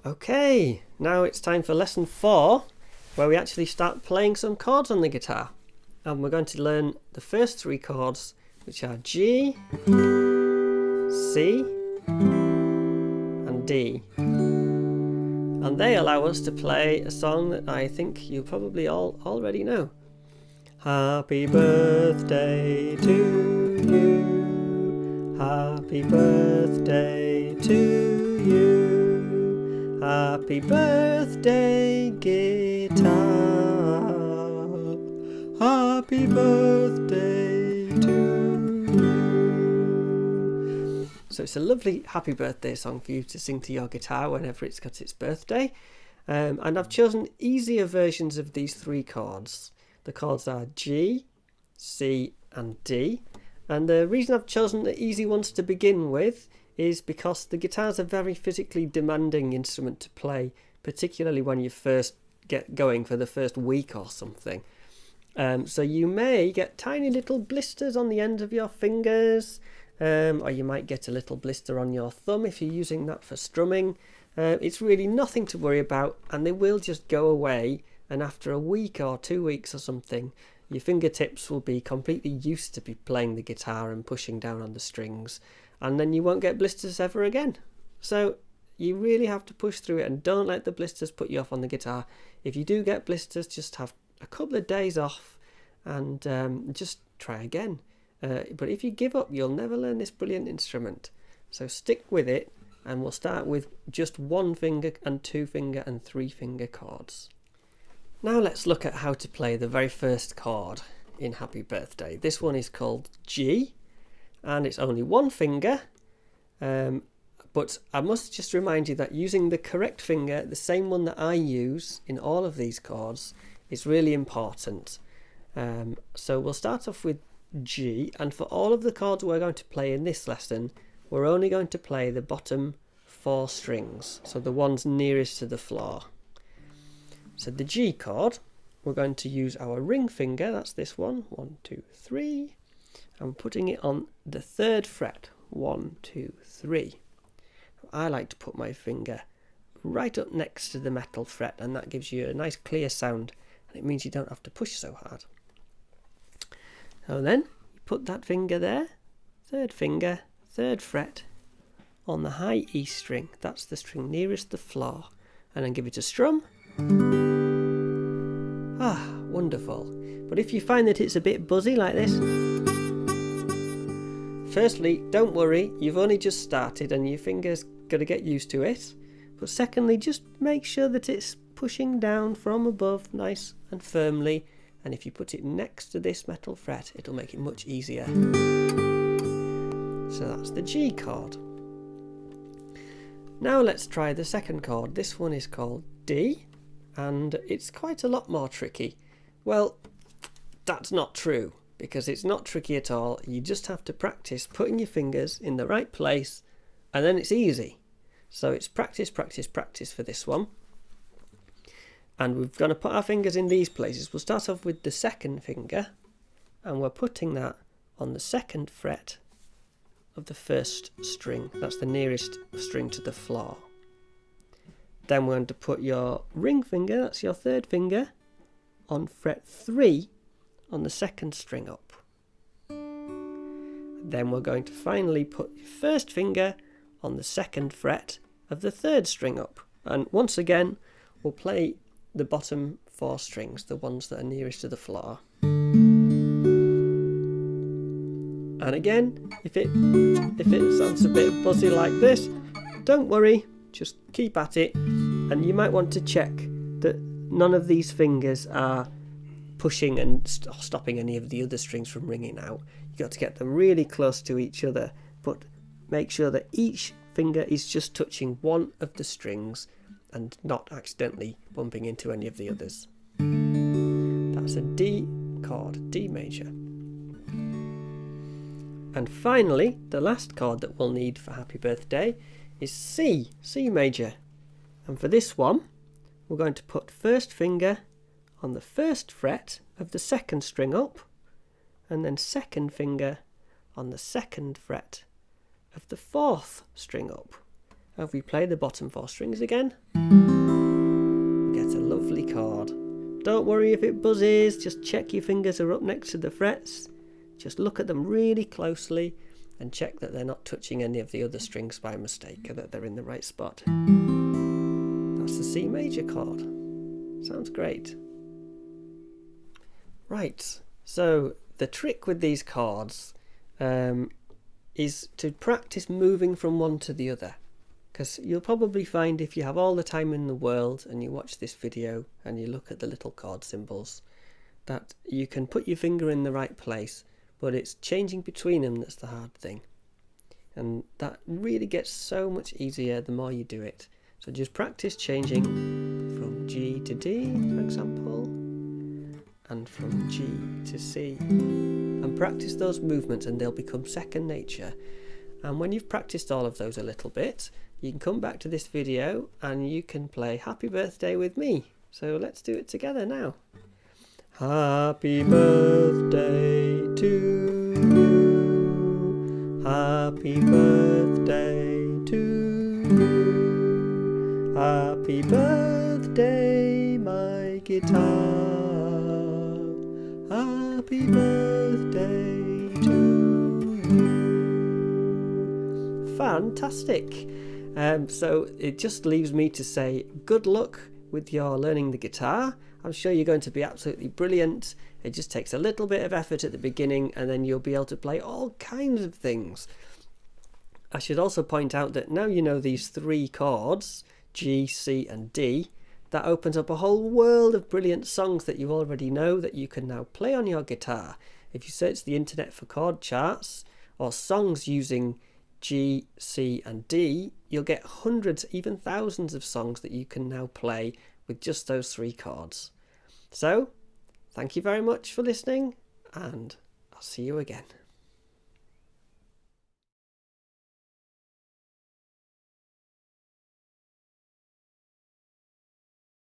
Okay, now it's time for lesson 4, where we actually start playing some chords on the guitar. And we're going to learn the first 3 chords, which are G, C, and D. And they allow us to play a song that I think you probably all already know. Happy birthday to you, happy birthday to you. Happy birthday, guitar. Happy birthday to you. So it's a lovely happy birthday song for you to sing to your guitar whenever it's got its birthday. And I've chosen easier versions of these 3 chords. The chords are G, C, and D. And the reason I've chosen the easy ones to begin with is because the guitar is a very physically demanding instrument to play, particularly when you first get going for the first week or something. So you may get tiny little blisters on the end of your fingers, or you might get a little blister on your thumb if you're using that for strumming. It's really nothing to worry about, and they will just go away, and after a week or 2 weeks or something, your fingertips will be completely used to be playing the guitar and pushing down on the strings, and then you won't get blisters ever again. So you really have to push through it, and don't let the blisters put you off on the guitar. If you do get blisters, just have a couple of days off and just try again. But if you give up, you'll never learn this brilliant instrument. So stick with it, and we'll start with just 1 finger and 2 finger and 3 finger chords. Now let's look at how to play the very first chord in Happy Birthday. This one is called G, and it's only 1 finger, but I must just remind you that using the correct finger, the same one that I use in all of these chords, is really important. So we'll start off with G, and for all of the chords we're going to play in this lesson, we're only going to play the bottom 4 strings, so the ones nearest to the floor. So the G chord, we're going to use our ring finger, that's this one, 1, 2, 3, and putting it on the 3rd fret, 1, 2, 3. I like to put my finger right up next to the metal fret, and that gives you a nice clear sound, and it means you don't have to push so hard. So then, you put that finger there, 3rd finger, 3rd fret, on the high E string, that's the string nearest the floor, and then give it a strum. Ah, wonderful. But if you find that it's a bit buzzy like this, firstly, don't worry, you've only just started and your finger's got to get used to it. But secondly, just make sure that it's pushing down from above nice and firmly, and if you put it next to this metal fret, it'll make it much easier. So that's the G chord. Now let's try the second chord. This one is called D, and it's quite a lot more tricky. Well, that's not true, because it's not tricky at all. You just have to practice putting your fingers in the right place, and then it's easy. So it's practice, practice, practice for this one. And we're going to put our fingers in these places. We'll start off with the 2nd finger, and we're putting that on the 2nd fret of the 1st string. That's the nearest string to the floor. Then we're going to put your ring finger, that's your 3rd finger, on fret 3 on the 2nd string up. Then we're going to finally put your 1st finger on the 2nd fret of the 3rd string up. And once again, we'll play the bottom 4 strings, the ones that are nearest to the floor. And again, if it sounds a bit buzzy like this, don't worry, just keep at it, and you might want to check that none of these fingers are pushing and stopping any of the other strings from ringing out. You've got to get them really close to each other, but make sure that each finger is just touching one of the strings and not accidentally bumping into any of the others. That's a D chord, D major. And finally, the last chord that we'll need for Happy Birthday is C, C major. And for this one, we're going to put 1st finger on the 1st fret of the 2nd string up, and then 2nd finger on the 2nd fret of the 4th string up. If we play the bottom 4 strings again, we get a lovely chord. Don't worry if it buzzes, just check your fingers are up next to the frets. Just look at them really closely and check that they're not touching any of the other strings by mistake, or that they're in the right spot. That's the C major chord. Sounds great. Right, so the trick with these chords is to practice moving from one to the other. Because you'll probably find if you have all the time in the world and you watch this video and you look at the little chord symbols, that you can put your finger in the right place, but it's changing between them that's the hard thing. And that really gets so much easier the more you do it. So just practice changing from G to D, for example, and from G to C. And practice those movements and they'll become second nature. And when you've practiced all of those a little bit, you can come back to this video and you can play Happy Birthday with me. So let's do it together now. Happy birthday to you. Happy birthday to you. Happy birthday, my guitar. Happy birthday to you. Fantastic. So it just leaves me to say good luck with your learning the guitar. I'm sure you're going to be absolutely brilliant. It just takes a little bit of effort at the beginning and then you'll be able to play all kinds of things. I should also point out that now you know these 3 chords, G, C and D, that opens up a whole world of brilliant songs that you already know that you can now play on your guitar. If you search the internet for chord charts or songs using G, C and D, you'll get hundreds, even thousands of songs that you can now play with just those 3 chords. So, thank you very much for listening, and I'll see you again.